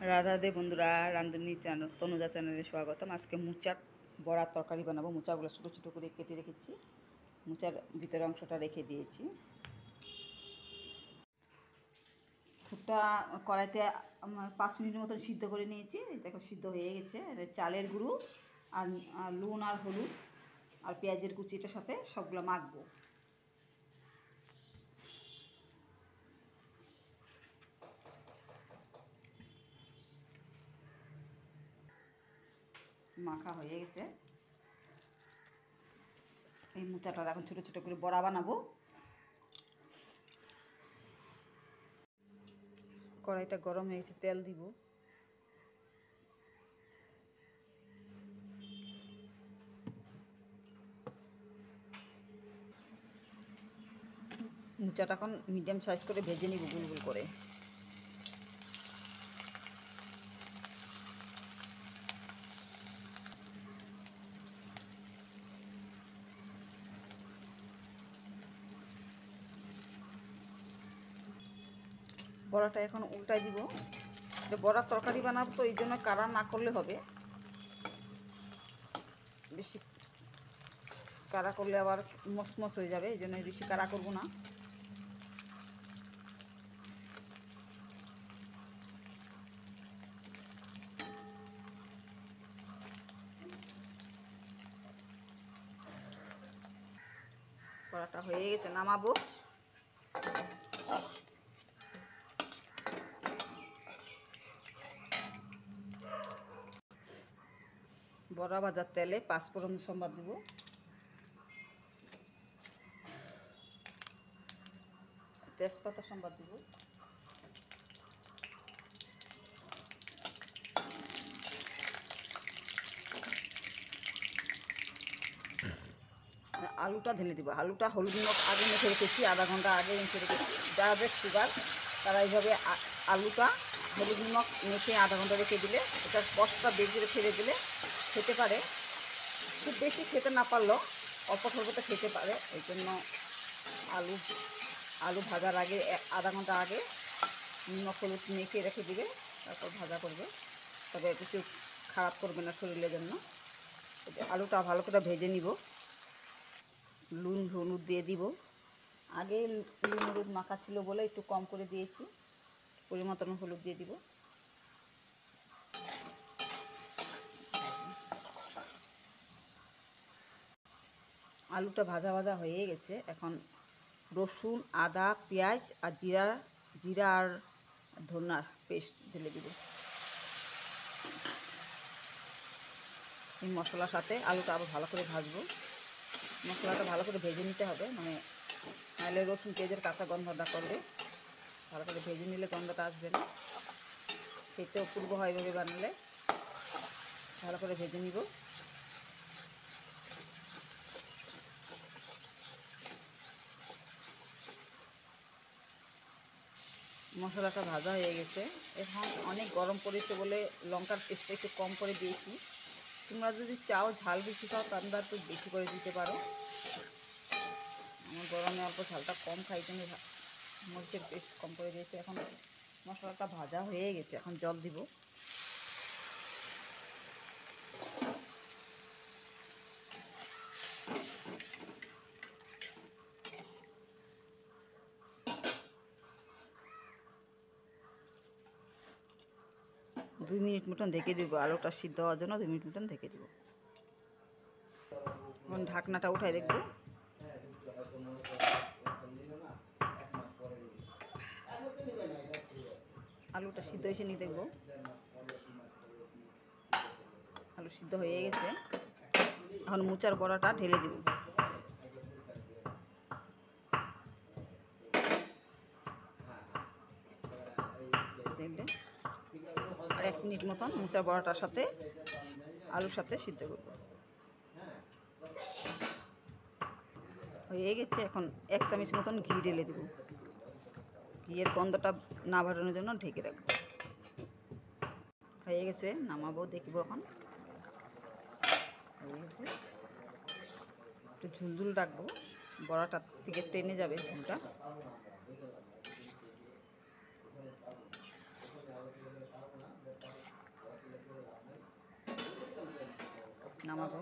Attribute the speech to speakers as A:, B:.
A: রাধা দে বন্ধুরা, রান্ধুনি চ্যানেল তনুজা চ্যানেলে স্বাগতম। আজকে মুচার বড়ার তরকারি বানাবো। মুচাগুলো ছোটো ছোটো করে কেটে রেখেছি, মুচার ভিতরের অংশটা রেখে দিয়েছি। খুবটা কড়াইতে 5 মিনিটের মতন সিদ্ধ করে নিয়েছি। দেখো সিদ্ধ হয়ে গেছে। চালের গুঁড়ো আর নুন আর হলুদ আর পেঁয়াজের কুচিটার সাথে সবগুলো মাখবো। মাখা হয়ে গেছে। এই মুচাটা এখন ছোটো ছোটো করে বড়া বানাবো। কড়াইটা গরম হয়ে গেছে, তেল দিব। মুচাটা এখন মিডিয়াম সাইজ করে ভেজে নিব গোল গোল করে। বড়াটা এখন উল্টাই দিব। বড়ার তরকারি বানাবো তো এই জন্য কাড়া না করলে হবে, বেশি কাড়া করলে আবার মচমচ হয়ে যাবে, এই জন্য বেশি কাড়া করবো না। বড়াটা হয়ে গেছে, নামাবো। বড়া ভাজার তেলে 5 ফোড়ন সম্বাদ দিব, তেজপাতা সম্বাদ দিব, আলুটা ঢেলে দিব। আলুটা হলুদ নখ আগে মেখে রেখেছি, আধা ঘন্টা আগে মেখে রেখেছি। যাদের সুগার তারা এইভাবে আলুটা হলুদ নখ মেখে আধা ঘন্টা রেখে দিলে এটার কষ্টটা বেরিয়ে ফেলে দিলে খেতে পারে। খুব বেশি খেতে না পারলেও অল্প স্বল্পতে খেতে পারে। এই জন্য আলু ভাজার আগে আধা ঘন্টা আগে নিমখ হলুদ মেখে রেখে দিবে, তারপর ভাজা করবে। তবে কিছু খারাপ করবে না শরীরের জন্য। আলুটা ভালো করে ভেজে নিব। নুন হলুদ দিয়ে দিব। আগে নুন হলুদ মাখা ছিল বলে একটু কম করে দিয়েছি, পরিমাণ মতন হলুদ দিয়ে দিব। আলুটা ভাজা ভাজা হয়ে গেছে। এখন রসুন, আদা, পেঁয়াজ আর জিরা আর ধনার পেস্ট ঢেলে দিব। এই মশলার সাথে আলুটা আবার ভালো করে ভাজবো। মশলাটা ভালো করে ভেজে নিতে হবে, নাহলে রসুন পেঁয়াজের কাঁচা গন্ধটা করবে। ভালো করে ভেজে নিলে গন্ধটা আসবে না, খেতে অপূর্ব হয় এভাবে বানালে। ভালো করে ভেজে নিব। মশলাটা ভাজা হয়ে গেছে। এখন অনেক গরম পড়েছে বলে লঙ্কার পেস্টটা একটু কম করে দিয়েছি। তোমরা যদি চাও ঝাল বেশি খাও তোমরা একটু বেশি করে দিতে পারো। আমার গরমে অল্প ঝালটা কম খাই, জন্য মরিচের পেস্ট কম করে দিয়েছি। এখন মশলাটা ভাজা হয়ে গেছে, এখন জল দিব। 2 মিনিট মতন ঢেকে দিব। আলুটা সিদ্ধ হওয়ার জন্য 2 মিনিট মতন ঢেকে দিব। এখন ঢাকনাটা উঠাই দেখব। আলুটা সিদ্ধ হয়েছে নি দেখব। আলু সিদ্ধ হয়ে গেছে। এখন মুচার বড়াটা ঢেলে দিব। আর 1 মিনিট মতন মুচার বড়াটার সাথে আলুর সাথে সিদ্ধ করব। হয়ে গেছে। এখন 1 চামচ মতন ঘি ঢেলে দেব। ঘিয়ের গন্ধটা না বাড়ানোর জন্য ঢেকে রাখবো। হয়ে গেছে, নামাবো, দেখব। এখন হয়ে গেছে। একটু ঝুলঝুল রাখবো, বড়াটার থেকে টেনে যাবে ঝুলটা। নামাবো।